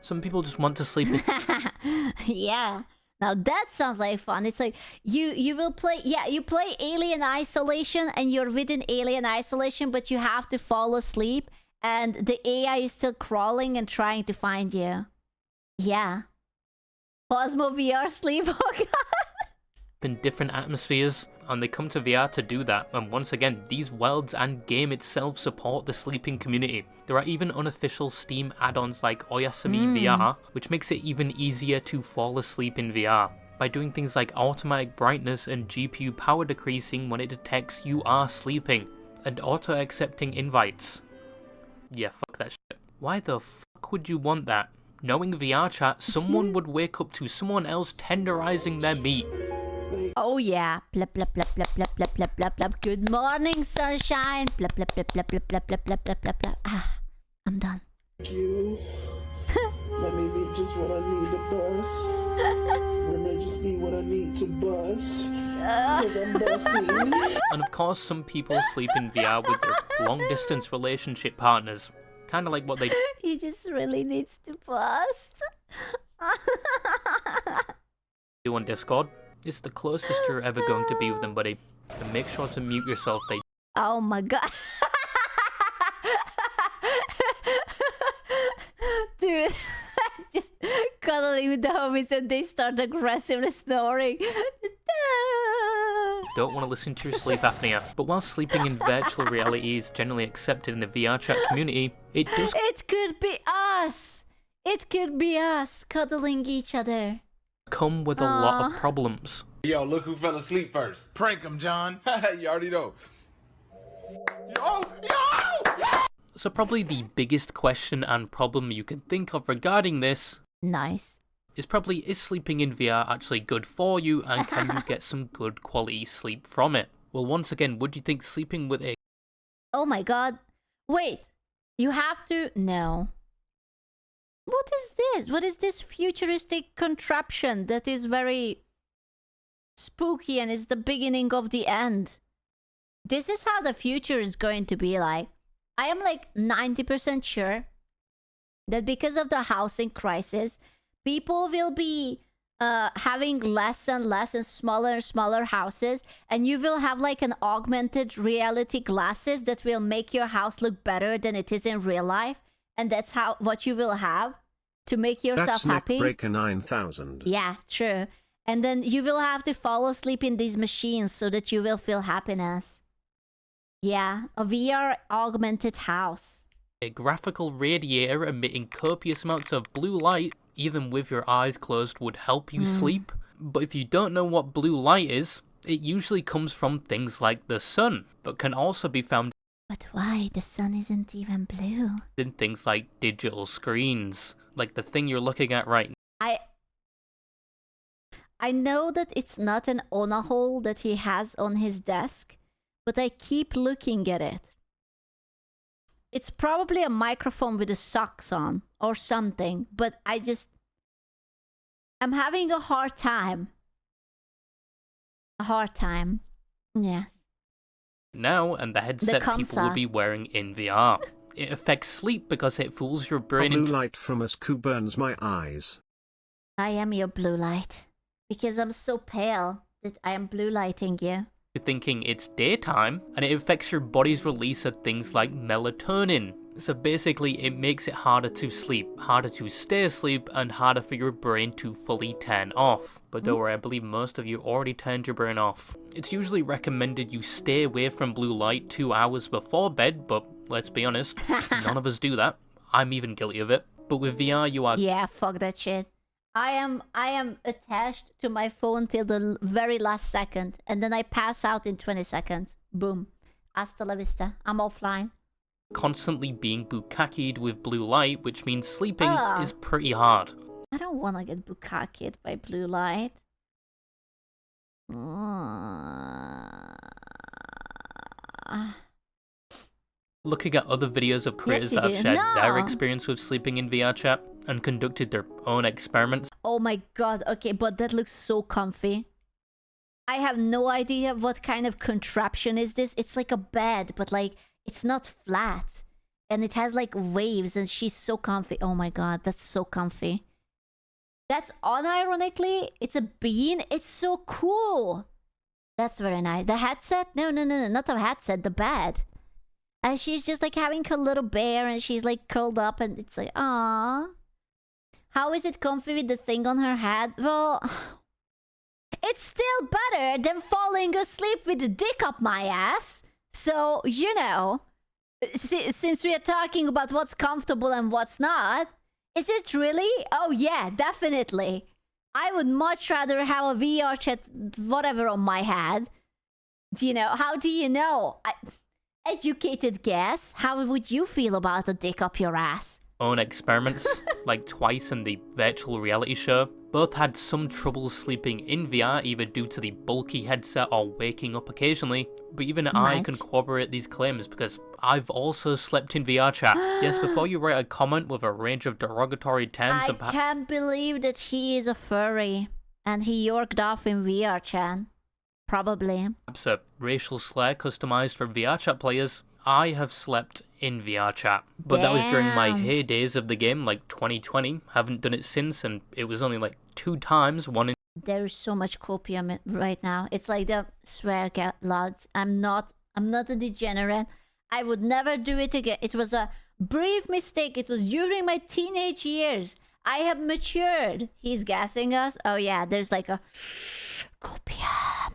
S3: Some people just want to sleep in...
S1: Yeah. Now that sounds like fun. It's like you will play, yeah, you play Alien Isolation and you're within Alien Isolation, but you have to fall asleep and the AI is still crawling and trying to find you. Yeah. Cosmo VR sleep. Oh god.
S3: in different atmospheres, and they come to VR to do that, and once again, these worlds and game itself support the sleeping community. There are even unofficial Steam add-ons like Oyasumi VR, which makes it even easier to fall asleep in VR, by doing things like automatic brightness and GPU power decreasing when it detects you are sleeping, and auto-accepting invites. Yeah, fuck that shit. Why the fuck would you want that? Knowing Vrchat, someone would wake up to someone else tenderizing their meat.
S1: Oh yeah. Blap blap blap blap blap blap blap blap blap. Good morning, sunshine. Blap blap blap blap blap blap blap blap blap blap blap. Ah, I'm done.
S12: Thank you. Let me be just what I need to bust. Let me just be what I need to bust. I'm bussing.
S3: And of course, some people sleep in VR with their long-distance relationship partners. Kind of like what they
S1: He just really needs to bust.
S3: do on Discord. It's the closest you're ever going to be with them, buddy. And make sure to mute yourself. They
S1: Oh my god. Dude, just cuddling with the homies and they start aggressively snoring.
S3: don't want to listen to your sleep apnea. But while sleeping in virtual reality is generally accepted in the Vrchat community, it does...
S1: It could be us! It could be us cuddling each other.
S3: Come with a lot of problems.
S13: Yo, look who fell asleep first. Prank him, John. You already know. Yo!
S3: So probably the biggest question and problem you can think of regarding this
S1: Nice.
S3: is probably, is sleeping in VR actually good for you, and can you get some good quality sleep from it? Well, once again, would you think sleeping with a...
S1: Oh my god. Wait. You have to... No. What is this? What is this futuristic contraption that is very spooky and is the beginning of the end? This is how the future is going to be like. I am like 90% sure that because of the housing crisis, people will be having less and less and smaller houses, and you will have like an augmented reality glasses that will make your house look better than it is in real life. And that's how what you will have to make yourself happy.
S2: That's Neckbreaker 9000.
S1: Yeah, true. And then you will have to fall asleep in these machines so that you will feel happiness. Yeah, a VR augmented house.
S3: A graphical radiator emitting copious amounts of blue light, even with your eyes closed, would help you sleep. But if you don't know what blue light is, it usually comes from things like the sun, but can also be found
S1: But why? The sun isn't even blue.
S3: in things like digital screens, like the thing you're looking at right now.
S1: I know that it's not an Ona hole that he has on his desk, but I keep looking at it. It's probably a microphone with the socks on or something, but I'm having a hard time. A hard time. Yes.
S3: Now, and the headset people will be wearing in VR. It affects sleep because it fools your brain
S2: Blue light from a scoop burns my eyes.
S1: I am your blue light. Because I'm so pale that I am blue lighting you.
S3: You're thinking it's daytime, and it affects your body's release of things like melatonin. So basically, it makes it harder to sleep, harder to stay asleep, and harder for your brain to fully turn off. But don't worry, I believe most of you already turned your brain off. It's usually recommended you stay away from blue light 2 hours before bed, but let's be honest, none of us do that. I'm even guilty of it. But with VR, you are...
S1: Yeah, fuck that shit. I am attached to my phone till the very last second, and then I pass out in 20 seconds. Boom. Hasta la vista. I'm offline.
S3: Constantly being bukkakied with blue light, which means sleeping is pretty hard.
S1: I don't want to get bukkakied by blue light.
S3: Looking at other videos of creators that have shared their experience with sleeping in VRchat and conducted their own experiments.
S1: Oh my god, okay, but that looks so comfy. I have no idea what kind of contraption is this. It's like a bed, but like, it's not flat. And it has like waves, and she's so comfy. Oh my god, that's so comfy. That's unironically, it's a bean. It's so cool. That's very nice. The headset? No, not the headset, the bed. And she's just like having her little bear, and she's like curled up, and it's like, ah. How is it comfy with the thing on her head? Well, it's still better than falling asleep with the dick up my ass. So, you know, since we are talking about what's comfortable and what's not, is it really? Oh yeah, definitely. I would much rather have a VRchat whatever on my head. You know, how do you know? Educated guess. How would you feel about a dick up your ass?
S3: Own experiments, like twice in the virtual reality show. Both had some trouble sleeping in VR, either due to the bulky headset or waking up occasionally. But even I can corroborate these claims because I've also slept in VRchat. Yes, before you write a comment with a range of derogatory terms
S1: I can't believe that he is a furry and he yorked off in VRchat. Probably.
S3: Perhaps a racial slur customized for VRchat players. I have slept in VRchat, but that was during my heydays of the game, like 2020. Haven't done it since, and it was only like 2 times. One in
S1: There's so much copium right now. It's like the swear lads. I'm not a degenerate. I would never do it again. It was a brief mistake. It was during my teenage years. I have matured. He's gassing us. Oh yeah, there's like a copium.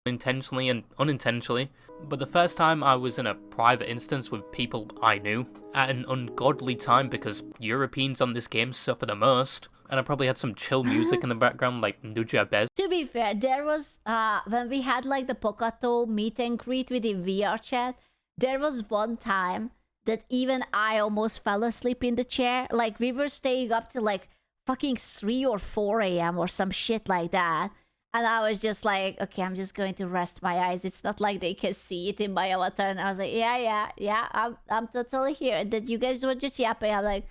S3: Intentionally and unintentionally, but the first time I was in a private instance with people I knew at an ungodly time because Europeans on this game suffer the most, and I probably had some chill music in the background like Nuja Bez.
S1: To be fair, there was when we had like the Pokato meet and greet with the VRchat, there was one time that even I almost fell asleep in the chair. Like we were staying up till like fucking 3 or 4 a.m. or some shit like that. And I was just like, okay, I'm just going to rest my eyes. It's not like they can see it in my avatar. And I was like, yeah, I'm totally here. And then you guys were just yapping. I'm like,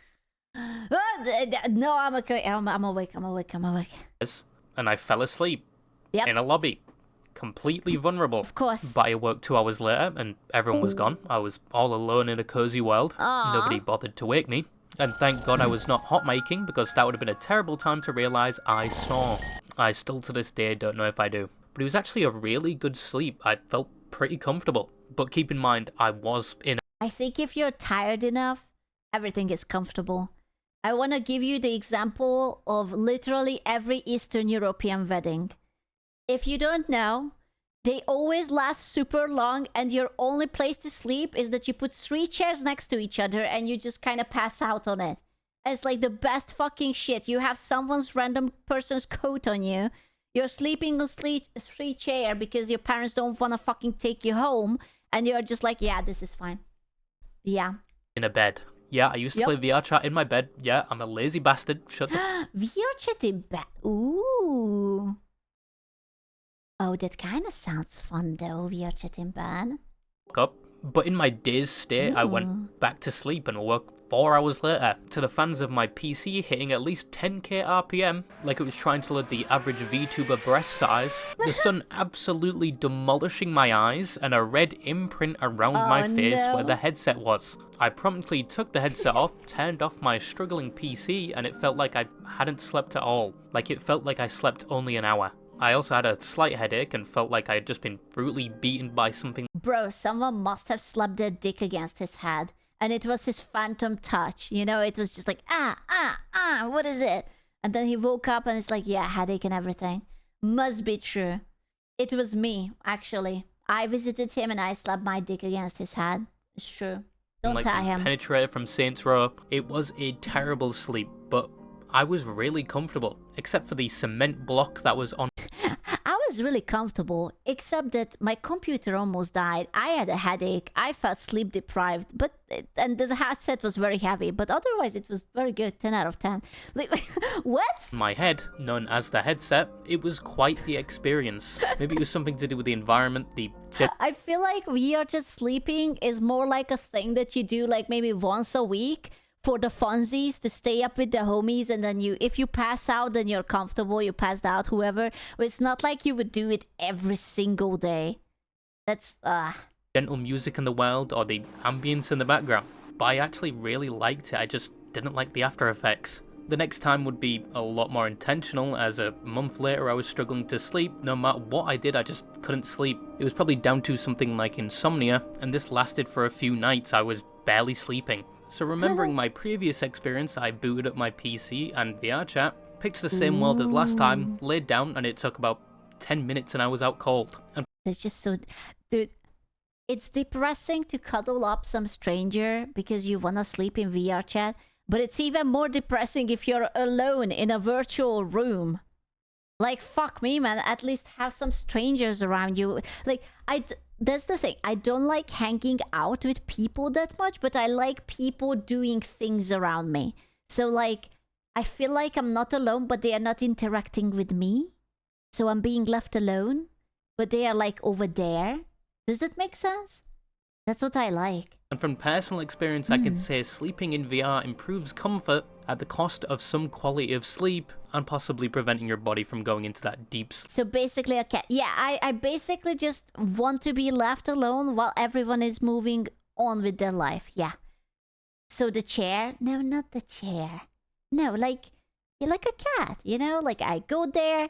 S1: no, I'm okay. I'm awake.
S3: And I fell asleep in a lobby, completely vulnerable.
S1: Of course.
S3: But I woke 2 hours later and everyone was gone. I was all alone in a cozy world. Nobody bothered to wake me. And thank God I was not hot making, because that would have been a terrible time to realise I snore. I still to this day don't know if I do. But it was actually a really good sleep. I felt pretty comfortable. But keep in mind, I was in
S1: I think if you're tired enough, everything is comfortable. I want to give you the example of literally every Eastern European wedding. If you don't know, they always last super long, and your only place to sleep is that you put 3 chairs next to each other and you just kind of pass out on it. It's like the best fucking shit. You have someone's random person's coat on you. You're sleeping on 3 chair because your parents don't want to fucking take you home, and you're just like, yeah, this is fine. Yeah.
S3: In a bed. Yeah, I used to play VRchat in my bed. Yeah, I'm a lazy bastard. Shut the
S1: VRchat in bed. Ooh. Oh, that kind of sounds fun though, VRchat in bed.
S3: Up. But in my dazed state, I went back to sleep and woke 4 hours later to the fans of my PC hitting at least 10k RPM, like it was trying to load the average Vtuber breast size, the sun absolutely demolishing my eyes, and a red imprint around my face where the headset was. I promptly took the headset off, turned off my struggling PC, and it felt like I hadn't slept at all. Like it felt like I slept only an hour. I also had a slight headache and felt like I had just been brutally beaten by something.
S1: Bro, someone must have slapped their dick against his head. And it was his phantom touch. You know, it was just like, what is it? And then he woke up and it's like, yeah, headache and everything. Must be true. It was me, actually. I visited him and I slapped my dick against his head. It's true. Don't
S3: like
S1: tell him.
S3: Penetrator from Saints Row. It was a terrible sleep, but I was really comfortable, except for the cement block that was on.
S1: I was really comfortable, except that my computer almost died. I had a headache. I felt sleep deprived, and the headset was very heavy. But otherwise, it was very good. 10 out of 10. Like, what?
S3: My head, known as the headset, it was quite the experience. Maybe it was something to do with the environment,
S1: I feel like VR just sleeping is more like a thing that you do like maybe once a week for the funsies, to stay up with the homies, and then if you pass out, then you're comfortable, you passed out, whoever. But it's not like you would do it every single day. That's
S3: gentle music in the world or the ambience in the background. But I actually really liked it. I just didn't like the after effects. The next time would be a lot more intentional, as a month later I was struggling to sleep. No matter what I did, I just couldn't sleep. It was probably down to something like insomnia, and this lasted for a few nights. I was barely sleeping. So remembering my previous experience, I booted up my PC and Vrchat, picked the same world as last time, laid down, and it took about 10 minutes and I was out cold. And
S1: it's just so... Dude, it's depressing to cuddle up some stranger because you wanna sleep in Vrchat, but it's even more depressing if you're alone in a virtual room. Like, fuck me, man, at least have some strangers around you. Like, that's the thing. I don't like hanging out with people that much, but I like people doing things around me. So, like, I feel like I'm not alone, but they are not interacting with me. So I'm being left alone, but they are, like, over there. Does that make sense? That's what I like.
S3: And from personal experience, I can say sleeping in VR improves comfort at the cost of some quality of sleep and possibly preventing your body from going into that deep sleep.
S1: So basically, okay, yeah, I basically just want to be left alone while everyone is moving on with their life, yeah. So the chair? No, not the chair. No, like, you're like a cat, you know? Like, I go there,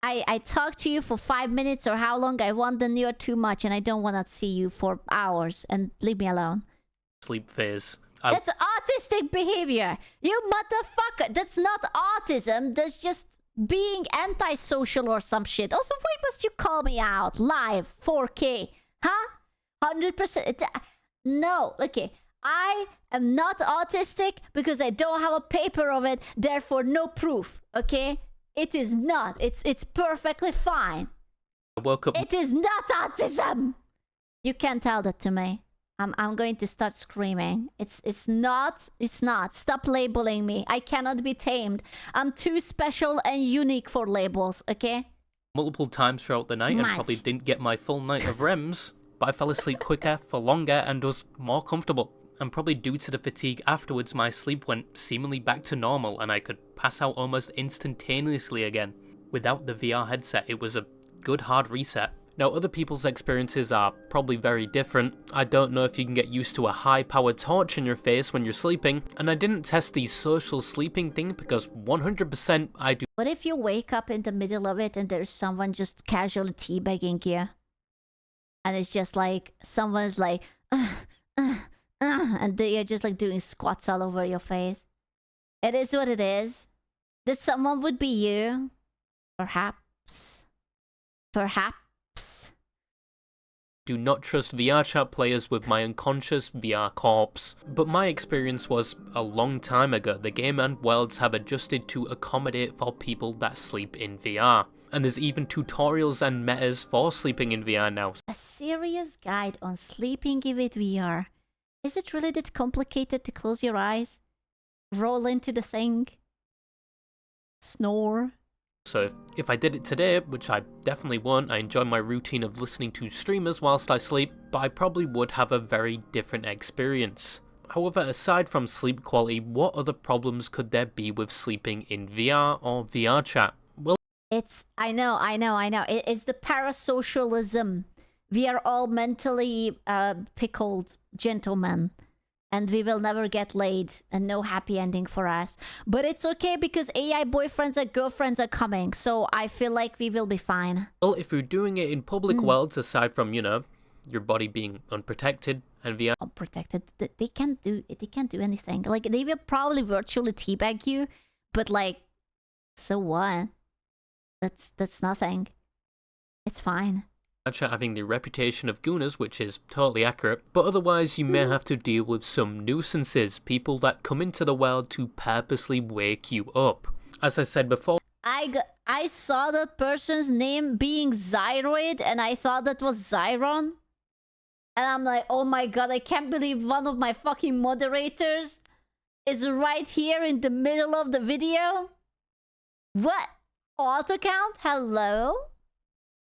S1: I talk to you for 5 minutes or how long I want, then you're too much and I don't want to see you for hours, and leave me alone.
S3: Sleep phase.
S1: That's autistic behavior. You motherfucker. That's not autism. That's just being antisocial or some shit. Also, why must you call me out live 4K? Huh? 100%. No. Okay. I am not autistic because I don't have a paper of it. Therefore, no proof. Okay? It is not. It's perfectly fine.
S3: I woke up.
S1: It is not autism. You can't tell that to me. I'm going to start screaming. It's not. Stop labeling me. I cannot be tamed. I'm too special and unique for labels, okay?
S3: Multiple times throughout the night and probably didn't get my full night of REMs, but I fell asleep quicker, for longer, and was more comfortable. And probably due to the fatigue afterwards, my sleep went seemingly back to normal and I could pass out almost instantaneously again. Without the VR headset, it was a good hard reset. Now, other people's experiences are probably very different. I don't know if you can get used to a high-powered torch in your face when you're sleeping, and I didn't test the social sleeping thing because 100% I do.
S1: What if you wake up in the middle of it and there's someone just casually teabagging you? And it's just like, someone's like, and you're just like doing squats all over your face. It is what it is. That someone would be you. Perhaps. Perhaps.
S3: Do not trust Vrchat players with my unconscious VR corpse. But my experience was a long time ago. The game and worlds have adjusted to accommodate for people that sleep in VR. And there's even tutorials and metas for sleeping in VR now.
S1: A serious guide on sleeping with VR. Is it really that complicated to close your eyes? Roll into the thing? Snore?
S3: So if I did it today, which I definitely won't, I enjoy my routine of listening to streamers whilst I sleep, but I probably would have a very different experience. However, aside from sleep quality, what other problems could there be with sleeping in VR or Vrchat? Well,
S1: I know. It's the parasocialism. We are all mentally pickled gentlemen. And we will never get laid, and no happy ending for us. But it's okay because AI boyfriends and girlfriends are coming, so I feel like we will be fine.
S3: Well, if you're doing it in public worlds, aside from, you know, your body being unprotected and VR...
S1: Unprotected? They can't do anything. Like, they will probably virtually teabag you, but like, so what? That's nothing. It's fine.
S3: VRchat having the reputation of gooners, which is totally accurate, but otherwise you may have to deal with some nuisances, people that come into the world to purposely wake you up. As I said before,
S1: I saw that person's name being Zyroid and I thought that was Zyron. And I'm like, oh my god, I can't believe one of my fucking moderators is right here in the middle of the video. What? Auto count? Hello?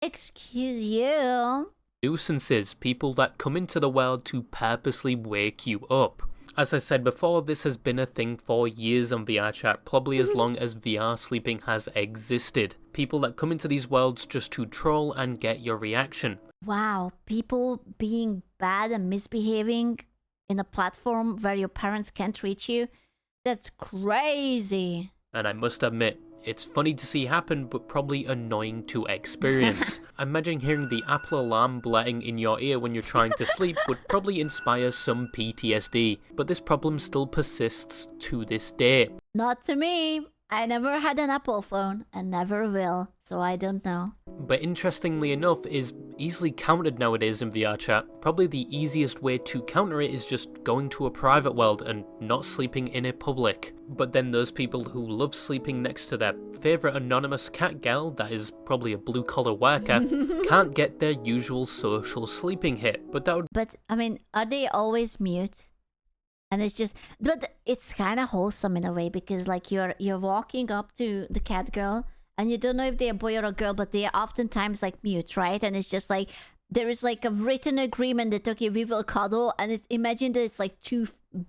S1: Excuse you.
S3: Nuisances, people that come into the world to purposely wake you up. As I said before, this has been a thing for years on VRchat, probably as long as VR sleeping has existed. People that come into these worlds just to troll and get your reaction.
S1: Wow, people being bad and misbehaving in a platform where your parents can't reach you? That's crazy.
S3: And I must admit, it's funny to see happen, but probably annoying to experience. Imagine hearing the Apple alarm blaring in your ear when you're trying to sleep would probably inspire some PTSD, but this problem still persists to this day.
S1: Not to me. I never had an Apple phone and never will, so I don't know.
S3: But interestingly enough, is easily countered nowadays in VRchat. Probably the easiest way to counter it is just going to a private world and not sleeping in a public. But then those people who love sleeping next to their favourite anonymous cat gal, that is probably a blue-collar worker, can't get their usual social sleeping hit. But
S1: I mean, are they always mute? And it's just, but it's kind of wholesome in a way, because like you're walking up to the cat girl and you don't know if they're a boy or a girl, but they are oftentimes like mute, right? And it's just like there is like a written agreement that, okay, we will cuddle, and it's, imagine that it's like two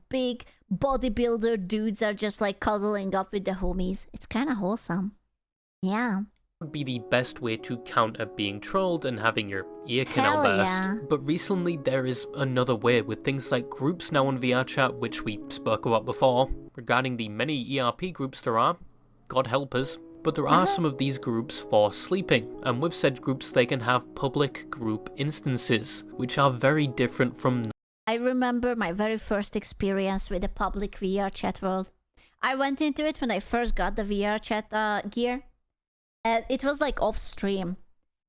S1: big bodybuilder dudes are just like cuddling up with the homies. It's kind of wholesome. Yeah.
S3: Would be the best way to counter being trolled and having your ear canal burst.
S1: Yeah.
S3: But recently there is another way with things like groups now on VRchat, which we spoke about before, regarding the many ERP groups there are, God help us, but there are some of these groups for sleeping, and with said groups they can have public group instances, which are very different from...
S1: I remember my very first experience with the public VRchat world. I went into it when I first got the VRchat gear. And it was like off stream,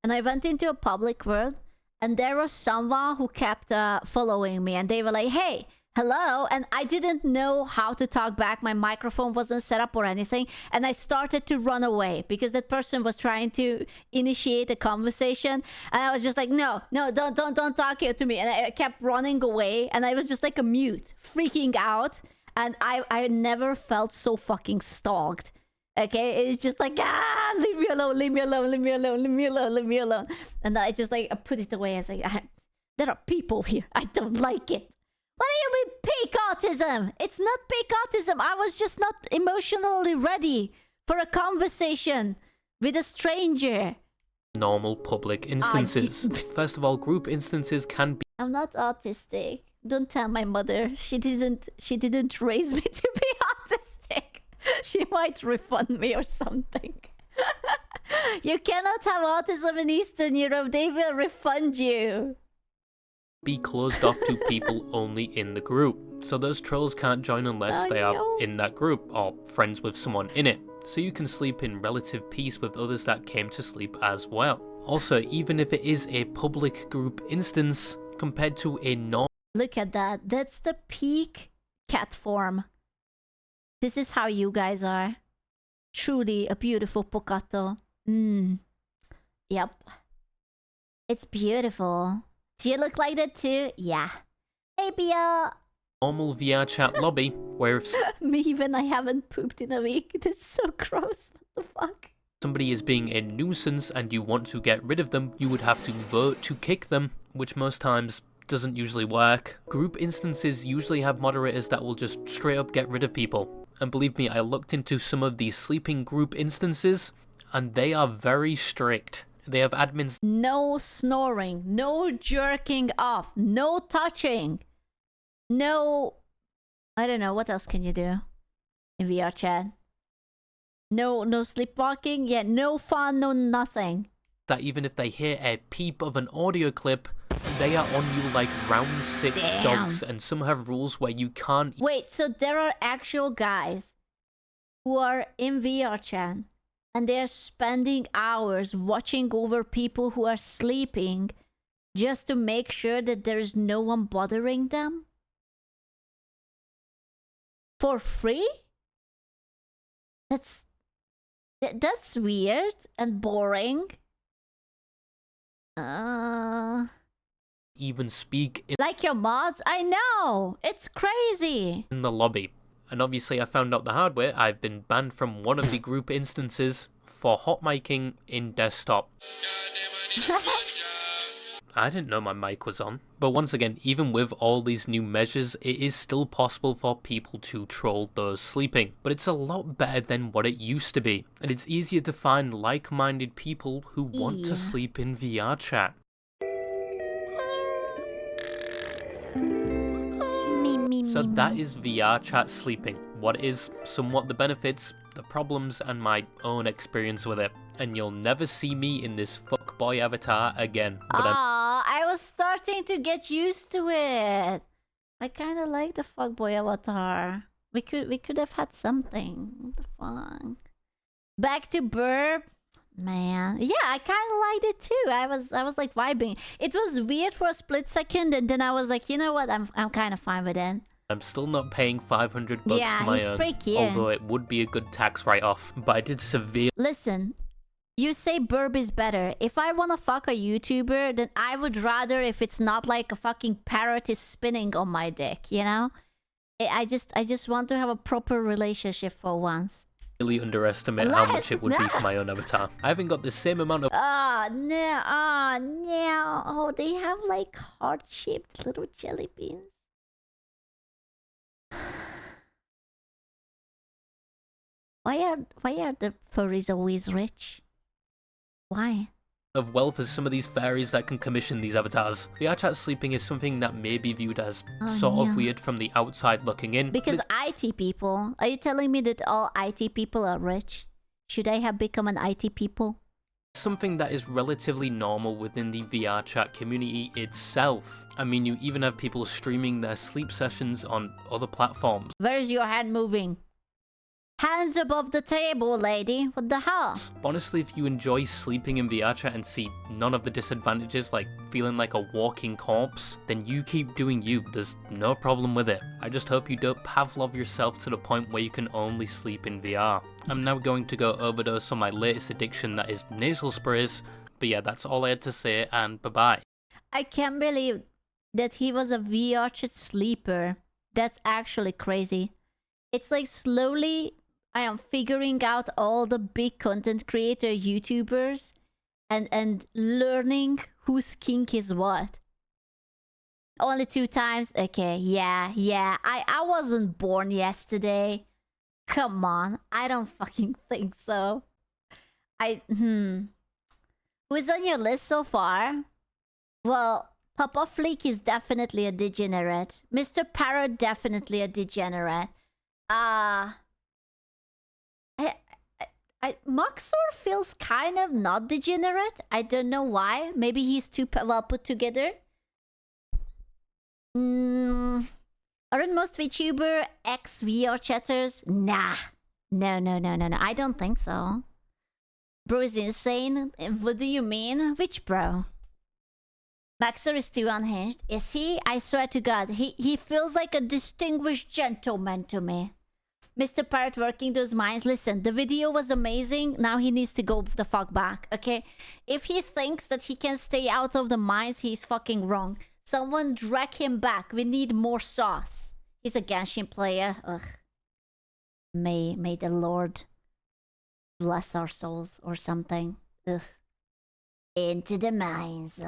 S1: and I went into a public world, and there was someone who kept following me, and they were like, hey, hello, and I didn't know how to talk back. My microphone wasn't set up or anything, and I started to run away because that person was trying to initiate a conversation, and I was just like, no, don't talk here to me, and I kept running away, and I was just like a mute, freaking out, and I never felt so fucking stalked. Okay, it's just like, leave me alone, leave me alone, leave me alone, leave me alone, leave me alone. And I just like, I put it away. I was like, there are people here. I don't like it. What do you mean peak autism? It's not peak autism. I was just not emotionally ready for a conversation with a stranger.
S3: Normal public instances. First of all, group instances can be...
S1: I'm not autistic. Don't tell my mother. She didn't raise me to be autistic. She might refund me or something. You cannot have autism in Eastern Europe. They will refund you.
S3: Be closed off to people only in the group. So those trolls can't join unless they are in that group or friends with someone in it. So you can sleep in relative peace with others that came to sleep as well. Also, even if it is a public group instance compared to a normal...
S1: Look at that. That's the peak cat form. This is how you guys are. Truly a beautiful Pocato. Yep. It's beautiful. Do you look like that too? Yeah. Hey, Bia.
S3: Normal VRchat lobby, where if...
S1: Me when I haven't pooped in a week. That's so gross. What the fuck?
S3: Somebody is being a nuisance and you want to get rid of them, you would have to vote to kick them, which most times doesn't usually work. Group instances usually have moderators that will just straight up get rid of people. And believe me, I looked into some of these sleeping group instances, and they are very strict. They have admins...
S1: No snoring, no jerking off, no touching, no... I don't know, what else can you do in VRchat? No sleepwalking? Yeah, no fun, no nothing.
S3: That even if they hear a peep of an audio clip, they are on you like round 6 dogs, and some have rules where you can't...
S1: Wait, so there are actual guys who are in VRchat and they're spending hours watching over people who are sleeping just to make sure that there's no one bothering them? For free? That's weird and boring.
S3: Even speak in
S1: Like your mods? I know! It's crazy!
S3: the lobby. And obviously I found out the hard way. I've been banned from one of the group instances for hot micing in desktop. I didn't know my mic was on. But once again, even with all these new measures, it is still possible for people to troll those sleeping. But it's a lot better than what it used to be. And it's easier to find like-minded people who want to sleep in Vrchat. So that is Vrchat sleeping. What is somewhat the benefits, the problems, and my own experience with it. And you'll never see me in this fuckboy avatar again. But
S1: I was starting to get used to it. I kind of like the fuckboy avatar. We could have had something. What the fuck? Back to Burp. Man, yeah, I kind of liked it too. I was like vibing. It was weird for a split second, and then I was like, you know what? I'm kind of fine with it.
S3: I'm still not paying $500
S1: yeah,
S3: for my
S1: he's
S3: own,
S1: pretty cute.
S3: although it would be a good tax write-off. But I did severely.
S1: Listen, you say Burb is better. If I wanna fuck a YouTuber, then I would rather if it's not like a fucking parrot is spinning on my dick, you know? I just want to have a proper relationship for once.
S3: Really underestimate how much it would be for my own avatar. I haven't got the same amount of.
S1: No, no. Oh, they have like heart-shaped little jelly beans. Why are the furries always rich? Why?
S3: Of wealth as some of these fairies that can commission these avatars. Vrchat sleeping is something that may be viewed as sort of weird from the outside looking in.
S1: Because IT people. Are you telling me that all IT people are rich? Should I have become an IT people?
S3: Something that is relatively normal within the Vrchat community itself. I mean, you even have people streaming their sleep sessions on other platforms.
S1: Where's your hand moving? Hands above the table, lady. What the hell?
S3: Honestly, if you enjoy sleeping in Vrchat and see none of the disadvantages, like feeling like a walking corpse, then you keep doing you. There's no problem with it. I just hope you don't Pavlov yourself to the point where you can only sleep in VR. I'm now going to go overdose on my latest addiction, that is nasal sprays. But yeah, that's all I had to say, and bye-bye.
S1: I can't believe that he was a Vrchat sleeper. That's actually crazy. It's like slowly I am figuring out all the big content creator YouTubers and learning whose kink is what. Only 2 times? Okay, yeah. I wasn't born yesterday. Come on, I don't fucking think so. Who's on your list so far? Well, Papa Fleek is definitely a degenerate. Mr. Parrot definitely a degenerate. Moxor feels kind of not degenerate. I don't know why. Maybe he's too well put together. Aren't most VTuber ex-Vrchatters? Nah. No. I don't think so. Bro is insane. What do you mean? Which bro? Maxor is too unhinged. Is he? I swear to God, he feels like a distinguished gentleman to me. Mr. Parrot working those mines. Listen, the video was amazing. Now he needs to go the fuck back, okay? If he thinks that he can stay out of the mines, he's fucking wrong. Someone drag him back. We need more sauce. He's a Genshin player. Ugh. May the Lord bless our souls or something. Ugh. Into the mines.